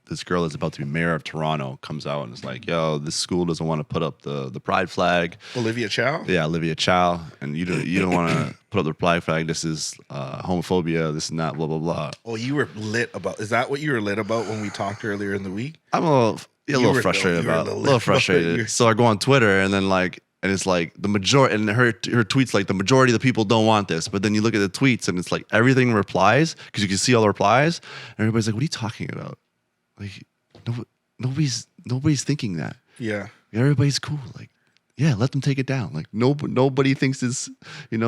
this girl that's about to be mayor of Toronto comes out and is like, yo, this school doesn't want to put up the pride flag. Olivia Chow? Yeah, Olivia Chow. And you don't want to put up the pride flag. This is homophobia. This is not blah, blah, blah. Oh, you were lit about, is that what you were lit about when we talked earlier in the week? I'm a little frustrated about it. A little frustrated. So I go on Twitter and then like, and it's like the majority, and her tweets like the majority of the people don't want this. But then you look at the tweets and it's like everything replies because you can see all the replies. And everybody's like, what are you talking about? Like nobody's thinking that. Yeah. Everybody's cool. Like, yeah, let them take it down. Like nobody thinks it's,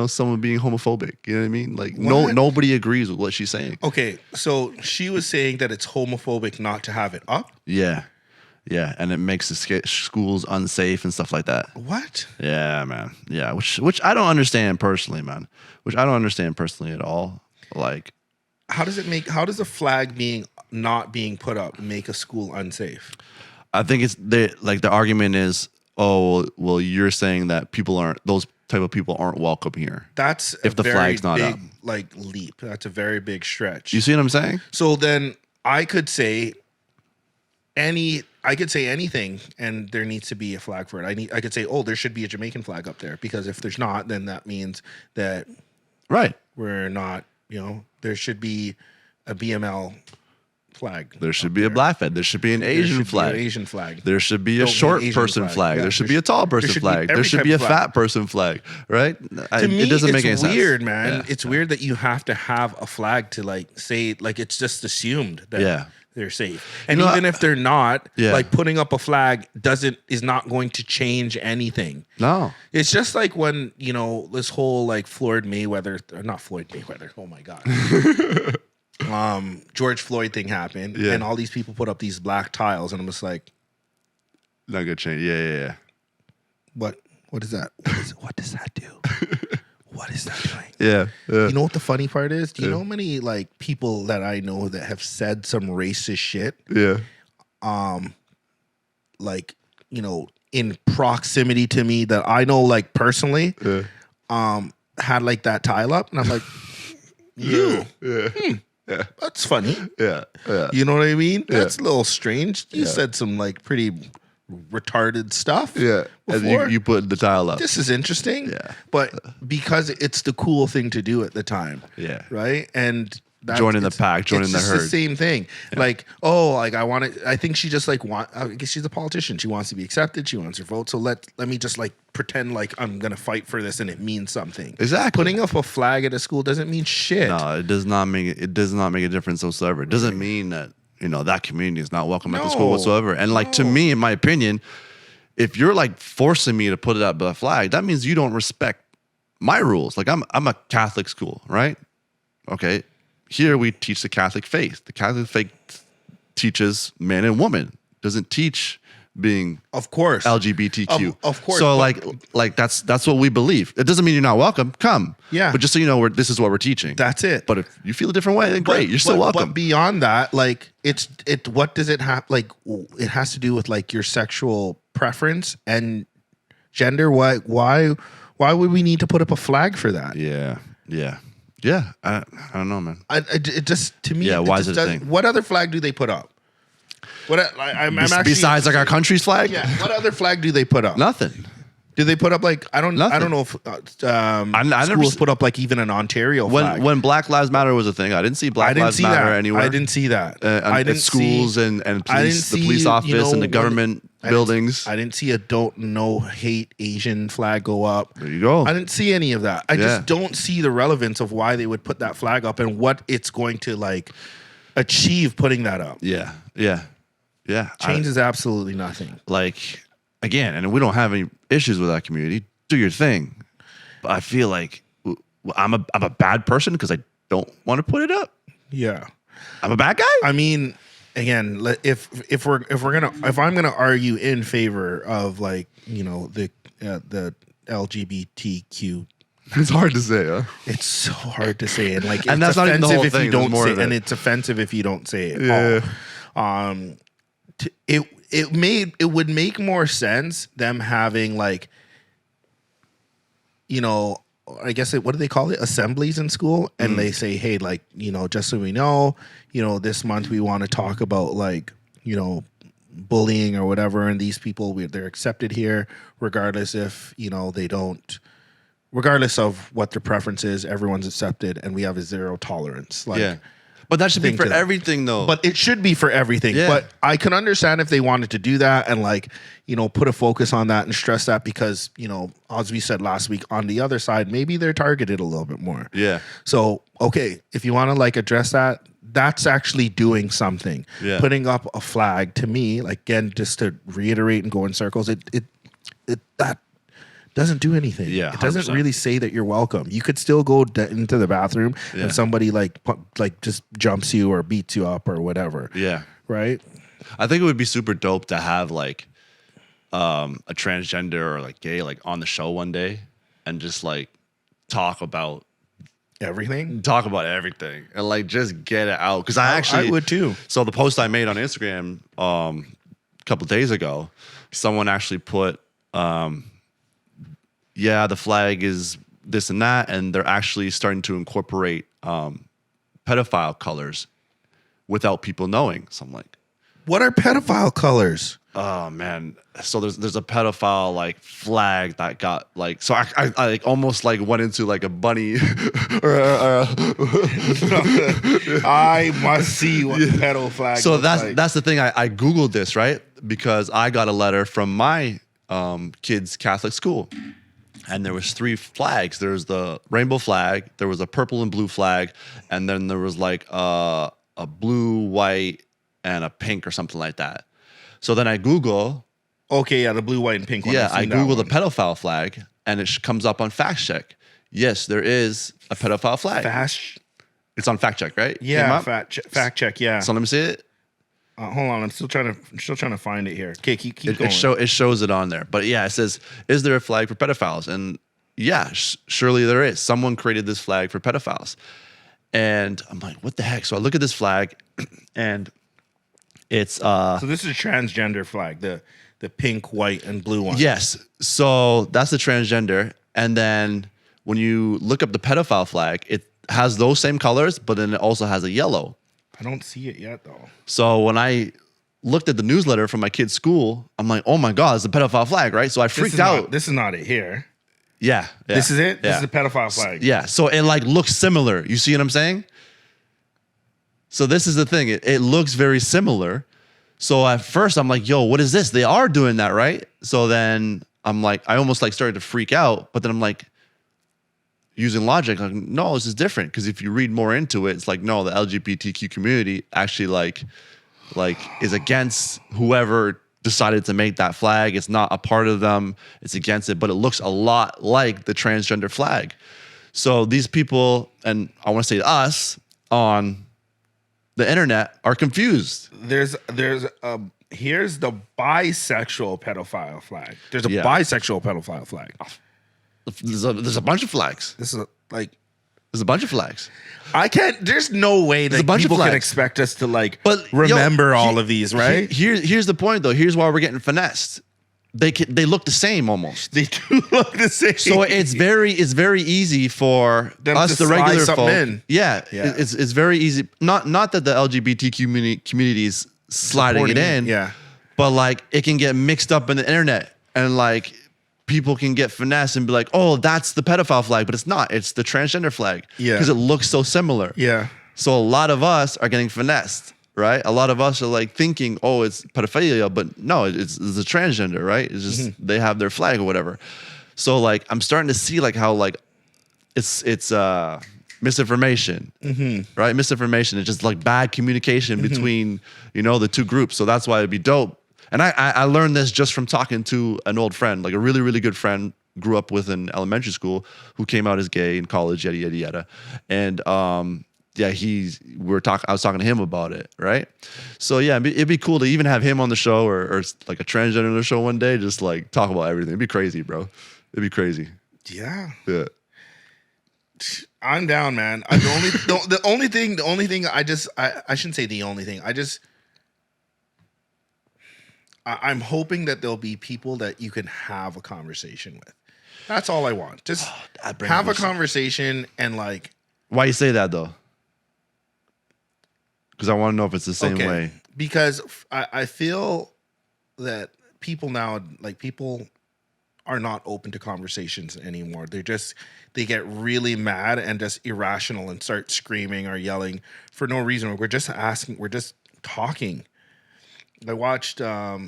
someone being homophobic. You know what I mean? Like nobody agrees with what she's saying. Okay, so she was saying that it's homophobic not to have it up. Yeah. Yeah, and it makes the schools unsafe and stuff like that. What? Yeah, man. Yeah, which I don't understand personally, man. Which I don't understand personally at all. Like, how does a flag not being put up make a school unsafe? I think the argument is, oh, well, you're saying that those type of people aren't welcome here. That's if the flag's not up. Leap. That's a very big stretch. You see what I'm saying? So then I could say anything, and there needs to be a flag for it. I could say, oh, there should be a Jamaican flag up there, because if there's not, then that means that we're not. There should be a BML flag. There should be a black flag. There should be an Asian flag. There should be a short person flag. Yeah, there should be a tall person flag. There should be a fat person flag. Right? To me, it doesn't make any sense. It's weird, man. Yeah. It's weird that you have to have a flag to say it's just assumed that they're safe. And even if they're not, putting up a flag is not going to change anything. No. It's just like when, this whole not Floyd Mayweather. Oh my God. George Floyd thing happened, and all these people put up these black tiles, and I'm just like, not gonna change. Yeah. What is that? What does that do? What is that doing? Yeah. You know what the funny part is? Do you know how many people that I know that have said some racist shit? Yeah. In proximity to me that I know personally, had that tile up, and I'm like, you. Yeah. That's funny. Yeah. You know what I mean? That's a little strange. You said some pretty retarded stuff. Yeah. Before. And you put the tile up. This is interesting. Yeah. But because it's the cool thing to do at the time. Yeah. Right? And joining the pack, joining the herd. It's the same thing. Yeah. I think she just I guess she's a politician. She wants to be accepted. She wants her vote. So let me just pretend I'm going to fight for this and it means something. Exactly. Putting up a flag at a school doesn't mean shit. No, it does not make a difference whatsoever. It doesn't mean that, that community is not welcome at the school whatsoever. And to me, in my opinion, if you're forcing me to put it up the flag, that means you don't respect my rules. I'm a Catholic school, right? Okay. Here we teach the Catholic faith. The Catholic faith teaches man and woman. Doesn't teach being, of course, LGBTQ. Of course. So that's what we believe. It doesn't mean you're not welcome. Come. Yeah. But just so you know, this is what we're teaching. That's it. But if you feel a different way, then great. You're still welcome. But beyond that, what does it have? It has to do with your sexual preference and gender. Why would we need to put up a flag for that? Yeah. Yeah, I don't know, man. It just, to me, yeah. Why is it a thing? What other flag do they put up? Besides our country's flag? Yeah. What other flag do they put up? Nothing. Do they put up I don't know if schools put up even an Ontario flag. When Black Lives Matter was a thing, I didn't see Black Lives Matter anywhere. I didn't see that. At schools and police, the police office and the government buildings. I didn't see a no hate Asian flag go up. There you go. I didn't see any of that. I just don't see the relevance of why they would put that flag up and what it's going to achieve putting that up. Yeah. Changes absolutely nothing. Again, and we don't have any issues with that community. Do your thing. But I feel like I'm a bad person because I don't want to put it up. Yeah. I'm a bad guy? I mean, again, if I'm gonna argue in favor of the LGBTQ. It's hard to say, huh? It's so hard to say, and and that's not even the whole thing. You don't say it, and it's offensive if you don't say it. Yeah. It would make more sense them having I guess what do they call it? Assemblies in school, and they say, hey, just so we know, this month we want to talk about you know, bullying or whatever, and these people, they're accepted here regardless if, you know, they don't, regardless of what their preference is, everyone's accepted, and we have a zero tolerance. Like, yeah. But that should be for everything, though. But it should be for everything. Yeah. But I can understand if they wanted to do that and, like, you know, put a focus on that and stress that because, you know, as we said last week, on the other side, maybe they're targeted a little bit more. Yeah. So, okay, if you want to, like, address that, that's actually doing something. Yeah. Putting up a flag, to me, like, again, just to reiterate and go in circles, that doesn't do anything. Yeah, it doesn't 100%. really say that you're welcome. You could still go into the bathroom and somebody like just jumps you or beats you up or whatever. Yeah. Right? I think it would be super dope to have like a transgender or like gay like on the show one day and just like talk about everything and like just get it out. Because I would too. So the post I made on Instagram a couple days ago, someone actually put yeah, the flag is this and that, and they're actually starting to incorporate pedophile colors without people knowing. So I'm like, what are pedophile colors? oh man. So there's a pedophile like flag that got like, so I like almost like went into like a bunny I must see what the pedo flag so looks that's like. that's the thing. I Googled this, right? Because I got a letter from my kids' Catholic school. And there was 3 flags. There was the rainbow flag, there was a purple and blue flag, and then there was like a blue, white, and a pink or something like that. So then I Google. Okay, yeah, the blue, white, and pink one. Yeah, I Google the pedophile flag, and it comes up on fact check. Yes, there is a pedophile flag. It's on fact check, right? Yeah, fact check. Yeah. So let me see it. Hold on, I'm still trying to find it here. Okay, keep going. It shows it on there, but yeah, it says, "Is there a flag for pedophiles?" And yeah, surely there is. Someone created this flag for pedophiles, and I'm like, "What the heck?" So I look at this flag, and it's So this is a transgender flag, the pink, white, and blue one. yes. So that's the transgender, and then when you look up the pedophile flag, it has those same colors, but then it also has a yellow. I don't see it yet though. So when I looked at the newsletter from my kid's school, I'm like, oh my God, it's a pedophile flag, right? So I freaked out. This is not it here. Yeah. This is it? Yeah. This is a pedophile flag. Yeah. So it like looks similar. You see what I'm saying? So this is the thing. It looks very similar. So at first I'm like, yo, what is this? They are doing that, right? So then I'm like, I almost like started to freak out, but then I'm like, using logic, like, no, this is different. Because if you read more into it, it's like, no, the LGBTQ community actually like is against whoever decided to make that flag. It's not a part of them. It's against it, but it looks a lot like the transgender flag. So these people, and I want to say us on the internet, are confused. Here's the bisexual pedophile flag. There's a bisexual pedophile flag. There's a bunch of flags. This is There's a bunch of flags. I can't. There's no way that people can expect us to remember all of these, right? Here's the point, though. Here's why we're getting finessed. They look the same almost. They do look the same. So it's very easy for them us, to the regular slide folk. in. Yeah, it's very easy. Not that the LGBT community is sliding it in. Yeah, but like it can get mixed up in the internet, and like people can get finessed and be like, oh, that's the pedophile flag, but it's not. It's the transgender flag. Yeah, because it looks so similar. Yeah. So a lot of us are getting finessed. Right, a lot of us are like thinking, "Oh, it's pedophilia," but no, it's a transgender, right? It's just they have their flag or whatever. So like, I'm starting to see like how like it's misinformation, right? Misinformation. It's just like bad communication between the two groups. So that's why it'd be dope. And I learned this just from talking to an old friend, like a really really good friend, grew up with in elementary school, who came out as gay in college, yada yada yada, and yeah, I was talking to him about it, right? So yeah, it'd be cool to even have him on the show or like a transgender on the show one day, just like talk about everything. It'd be crazy, bro. It'd be crazy. Yeah. Yeah. I'm down, man. The only thing I shouldn't say the only thing. I'm hoping that there'll be people that you can have a conversation with. That's all I want. Just have a conversation and like. Why you say that though? Because I want to know if it's the same way. because I feel that people now, like people are not open to conversations anymore. They get really mad and just irrational and start screaming or yelling for no reason. We're just talking. I watched a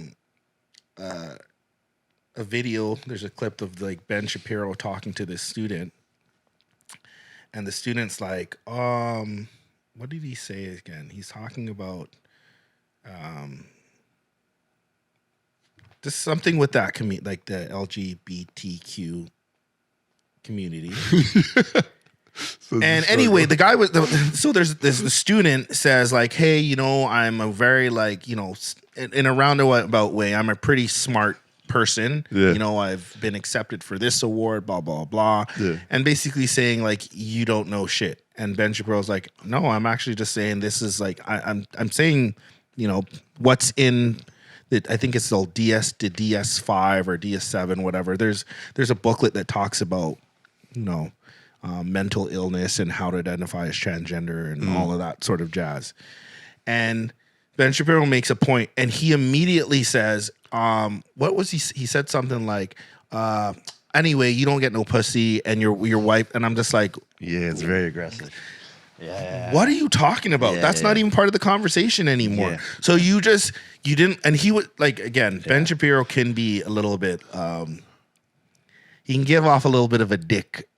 video. There's a clip of like Ben Shapiro talking to this student, and the student's like, what did he say again? He's talking about just something with that like the LGBTQ community. And anyway, the guy the student says like, hey, you know, I'm a very like, you know, in a roundabout way, I'm a pretty smart person. Yeah. You know, I've been accepted for this award, blah, blah, blah. Yeah. And basically saying like, you don't know shit. And Ben Shapiro's like, no, I'm actually just saying this is like, I'm saying, you know, what's in the, I think it's the DS to DS5 or DS7, whatever. There's a booklet that talks about, you know, mental illness and how to identify as transgender and all of that sort of jazz. And Ben Shapiro makes a point, and he immediately says, what was he said something like, anyway, you don't get no pussy and your wife, and I'm just like, yeah, it's very aggressive. Yeah. What are you talking about? That's not even part of the conversation anymore. Yeah. So you didn't, and he would like, again, Ben Shapiro can be a little bit, he can give off a little bit of a dick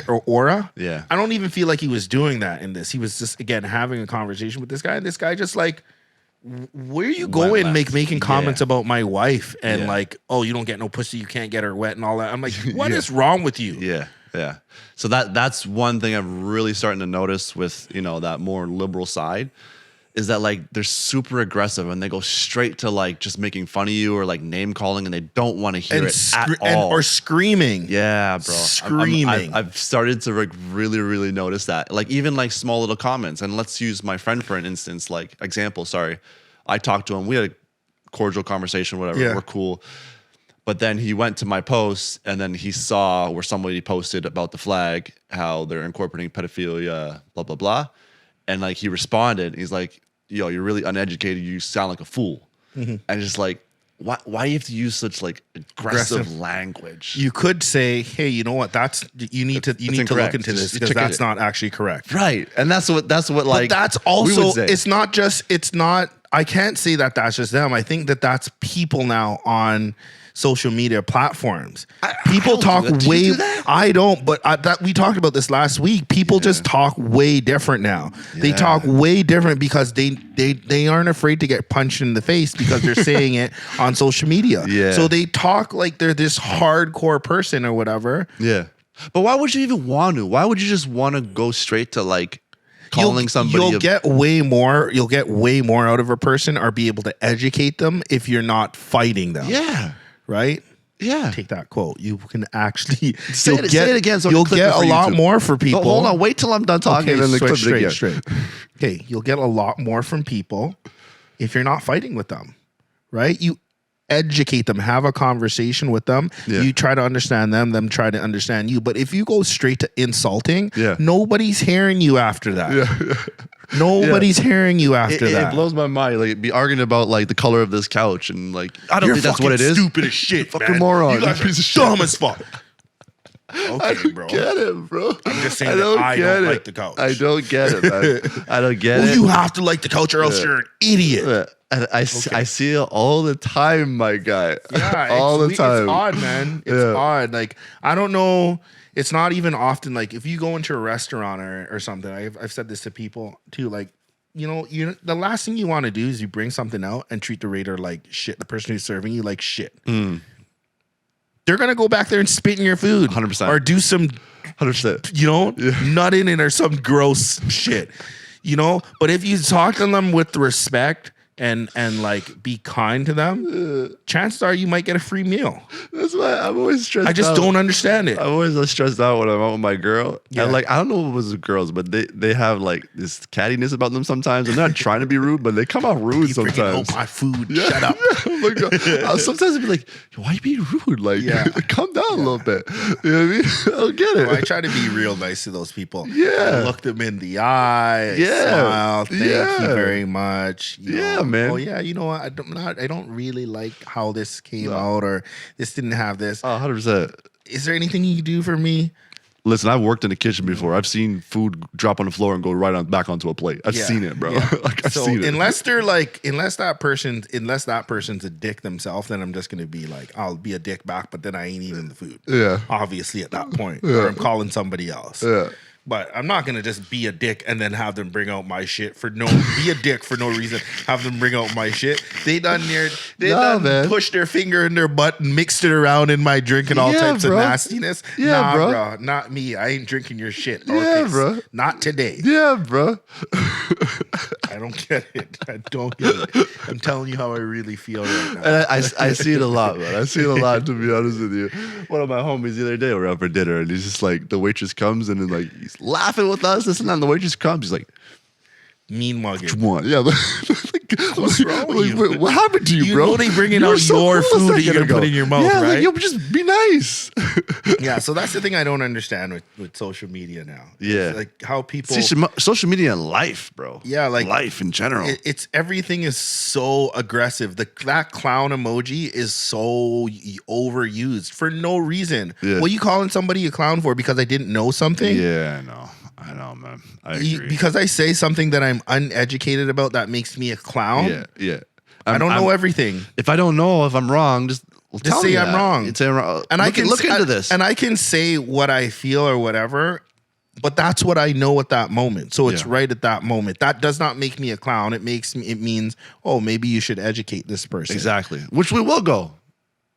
or aura. Yeah. I don't even feel like he was doing that in this. He was just, again, having a conversation with this guy, and this guy just like, where you going making comments about my wife and like, oh, you don't get no pussy, you can't get her wet and all that. I'm like, what is wrong with you? Yeah. Yeah. So that's one thing I'm really starting to notice with, you know, that more liberal side is that like they're super aggressive and they go straight to like just making fun of you or like name calling and they don't want to hear it at all. Or screaming. Yeah, bro. Screaming. I've started to like really, really notice that. Like even like small little comments. And let's use my friend for an instance, like example, sorry. I talked to him. We had a cordial conversation, whatever. Yeah. We're cool. But then he went to my post and then he saw where somebody posted about the flag, how they're incorporating pedophilia, blah, blah, blah. And like he responded. He's like, yo, you're really uneducated. You sound like a fool. Mm-hmm. And just like, why do you have to use such like aggressive language? You could say, hey, you know what? You need to look into this because that's not actually correct. Right. And that's what like, but that's also, it's not, I can't say that that's just them. I think that that's people now on social media platforms. People talk way. I don't, but we talked about this last week. People just talk way different now. Yeah. They talk way different because they aren't afraid to get punched in the face because they're saying it on social media. Yeah. So they talk like they're this hardcore person or whatever. Yeah. But why would you even want to? Why would you just want to go straight to like calling somebody? You'll get way more out of a person or be able to educate them if you're not fighting them. Yeah. Right? Yeah. Take that quote. You can actually say it again. So you'll get a lot more for people. Oh, hold on. Wait till I'm done talking. Okay, and then clip straight. Okay, you'll get a lot more from people if you're not fighting with them. Right? You educate them, have a conversation with them. Yeah. You try to understand them try to understand you. But if you go straight to insulting, nobody's hearing you after that. Yeah. Nobody's hearing you after that. It blows my mind. Like be arguing about like the color of this couch and like I don't think that's what it is. Stupid as shit, fucking man. Moron. You got a piece of shit. Dumb as fuck. Okay, I don't get it, bro. I'm just saying I don't like the couch. I don't get it, man. I don't get it. You have to like the couch or else you're an idiot. And I see it all the time, my guy. Yeah, all the time. It's odd, man. It's odd. Like I don't know. It's not even often. Like if you go into a restaurant or something, I've said this to people too. Like you know, the last thing you want to do is you bring something out and treat the waiter like shit. The person who's serving you like shit. They're gonna go back there and spit in your food, 100%, or do some, 100%, you know, nut in it or some gross shit, you know. But if you talk to them with respect and like be kind to them, chances are you might get a free meal. That's why I'm always stressed out. I just don't understand it. I'm always stressed out when I'm out with my girl. Yeah. And like I don't know what it was with girls, but they have like this cattiness about them sometimes. And they're not trying to be rude, but they come out rude sometimes. Oh, my food. Yeah. Shut up. Oh my God. Sometimes I'd be like, why are you being rude? Like calm down a little bit. You know what I mean? I don't get it. Well, I try to be real nice to those people. Yeah. I look them in the eye. I smile. Thank you very much. You know, man. Oh yeah, you know what? I don't really like how this came out, or this didn't have this. 100%. Is there anything you can do for me? Listen, I've worked in the kitchen before. I've seen food drop on the floor and go right on back onto a plate. I've seen it, bro. Yeah. I've seen it. Unless that person's a dick themselves, then I'm just gonna be like, I'll be a dick back, but then I ain't eating the food. Yeah. Obviously at that point. Or I'm calling somebody else. Yeah. But I'm not gonna just be a dick and then have them bring out my shit be a dick for no reason. Have them bring out my shit. They done pushed their finger in their butt and mixed it around in my drink and all types of nastiness. Yeah, bro, not me. I ain't drinking your shit. Bro. Not today. Yeah, bro. I don't get it. I don't get it. I'm telling you how I really feel right now. And I see it a lot, man. I see it a lot, to be honest with you. One of my homies the other day, we were out for dinner, and he's just like, the waitress comes and then like he's laughing with us, this and that. And the waitress comes, he's like, mean mugging. Come on. Yeah. What's wrong with you? What happened to you, bro? You know they bringing out your food that you're going to put in your mouth, right? Like, yo, just be nice. Yeah, so that's the thing I don't understand with social media now. Yeah. It's like how people... social media and life, bro. Yeah, like... life in general. It's everything is so aggressive. That clown emoji is so overused for no reason. Yeah. What are you calling somebody a clown for? Because I didn't know something? Yeah, I know, man. I agree. Because I say something that I'm uneducated about, that makes me a clown. Yeah. I don't know everything. If I don't know if I'm wrong, just tell me say I'm wrong. Say I'm wrong. And I can look into this. And I can say what I feel or whatever, but that's what I know at that moment. So it's right at that moment. That does not make me a clown. It means, oh, maybe you should educate this person. Exactly. Which we will go.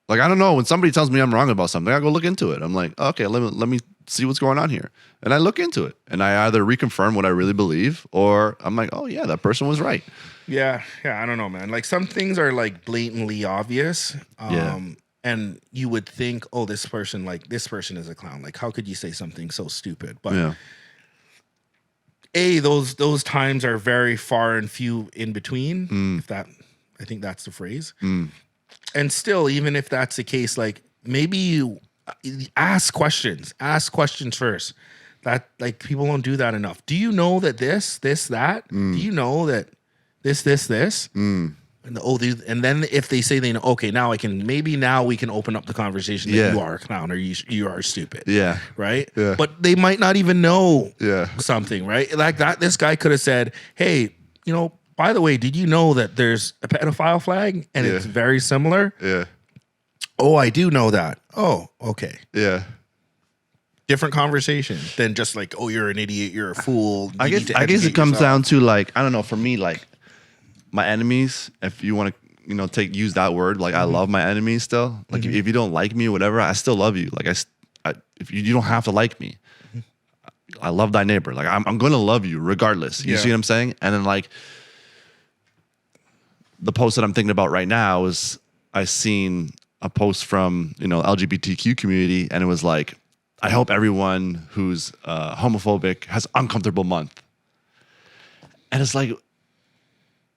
Like, I don't know, when somebody tells me I'm wrong about something, I go look into it. I'm like, okay, let me see what's going on here. And I look into it. And I either reconfirm what I really believe, or I'm like, oh yeah, that person was right. Yeah, I don't know, man. Like, some things are like blatantly obvious. And you would think, oh, this person is a clown. Like, how could you say something so stupid? But those times are very far and few in between. I think that's the phrase. And still, even if that's the case, like, maybe you ask questions first. That, like, people don't do that enough. Do you know that this, that? Do you know that this? And then if they say they know, okay, now we can open up the conversation that you are a clown or you are stupid. Yeah. Right? Yeah. But they might not even know something, right? Like that, this guy could have said, hey, by the way, did you know that there's a pedophile flag and it's very similar? Yeah. Oh, I do know that. Oh, okay. Yeah. Different conversation than just like, oh, you're an idiot, you're a fool. I guess it comes down to, like, I don't know, for me, like, my enemies, if you want to, use that word, like, I love my enemies still. Like, if you don't like me or whatever, I still love you. Like, if you don't have to like me. I love thy neighbor. Like, I'm going to love you regardless. You see what I'm saying? And then, like, the post that I'm thinking about right now is I seen a post from, LGBTQ community, and it was like, I hope everyone who's homophobic has uncomfortable month. And it's like,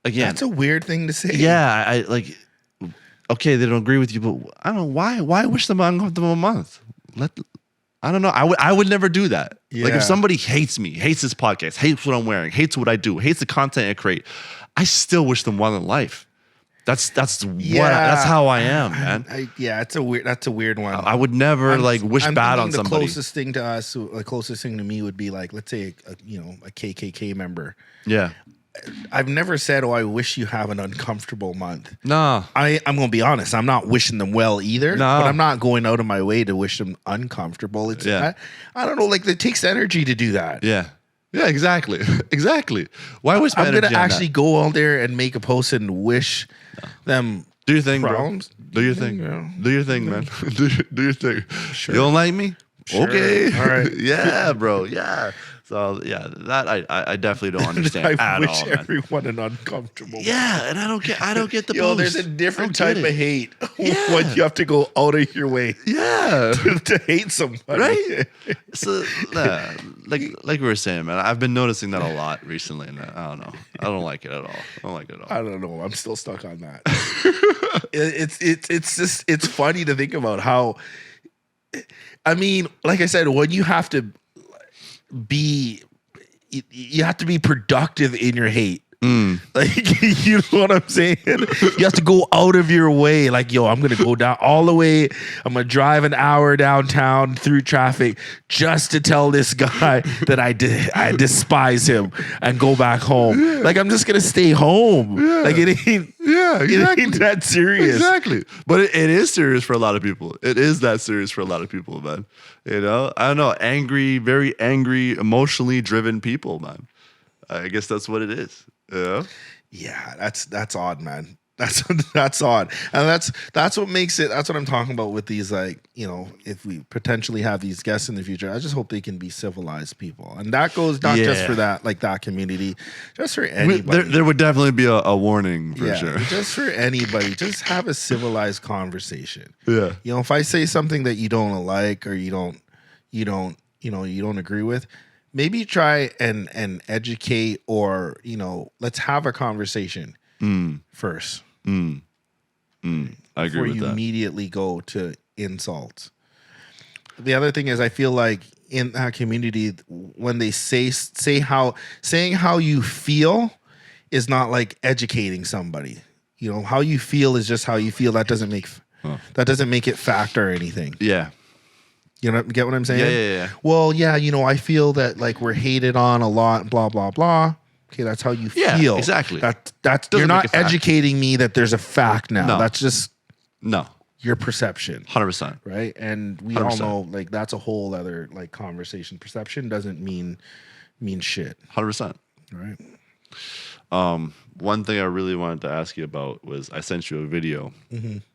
again, that's a weird thing to say. Yeah, I like, okay, they don't agree with you, but I don't know why wish them an uncomfortable month. I don't know. I would never do that. Yeah. Like, if somebody hates me, hates this podcast, hates what I'm wearing, hates what I do, hates the content I create, I still wish them well in life. That's how I am, man. That's a weird one. I would never wish bad on somebody. The closest thing to us, the closest thing to me would be, like, let's say a KKK member. Yeah. I've never said, oh, I wish you have an uncomfortable month. No. I'm going to be honest. I'm not wishing them well either. No. But I'm not going out of my way to wish them uncomfortable. I don't know. Like, it takes energy to do that. Yeah. Yeah, exactly. Exactly. Why wish my energy on that? I'm going to actually go out there and make a post and wish them do your thing, problems. Bro. Do your thing. Do your thing, man. do your thing. Sure. You don't like me? Sure. Okay. All right. Yeah, bro. Yeah. So yeah, that I definitely don't understand I at wish all. Everyone an uncomfortable. Yeah, and I don't get the. Yo, there's a different type of hate when you have to go out of your way. Yeah, to hate somebody. Right. So like we were saying, man, I've been noticing that a lot recently, and I don't know. I don't like it at all. I don't know. I'm still stuck on that. It's funny to think about how. I mean, like I said, when you have to be productive in your hate, Like, you know what I'm saying? You have to go out of your way. Like, yo, I'm going to go down all the way. I'm going to drive an hour downtown through traffic just to tell this guy that I despise him and go back home. Yeah. Like, I'm just going to stay home. Yeah. Like, it ain't. Yeah, exactly. It ain't that serious. Exactly. But it is serious for a lot of people. It is that serious for a lot of people, man. You know? I don't know. Angry, very angry, emotionally driven people, man. I guess that's what it is. Yeah. Yeah, that's odd, man. That's odd. And that's what makes it, that's what I'm talking about with these, like, you know, if we potentially have these guests in the future, I just hope they can be civilized people. And that goes not just for that, like that community, just for anybody. There would definitely be a warning for sure. Just for anybody, just have a civilized conversation. Yeah. You know, if I say something that you don't like or you don't agree with, maybe try and educate, or, you know, let's have a conversation first. I agree before with you that. Immediately go to insults. The other thing is, I feel like in that community, when they saying how you feel is not like educating somebody. You know, how you feel is just how you feel. That doesn't make it fact or anything. Yeah. You know, get what I'm saying? Yeah. Well, yeah, you know, I feel that, like, we're hated on a lot, blah, blah, blah. Okay, that's how you feel. Yeah, exactly. That's you're not educating me that there's a fact now. No. That's just no your perception. 100%. Right? And we 100%. All know, like, that's a whole other, like, conversation. Perception doesn't mean shit. 100%. Right? One thing I really wanted to ask you about was I sent you a video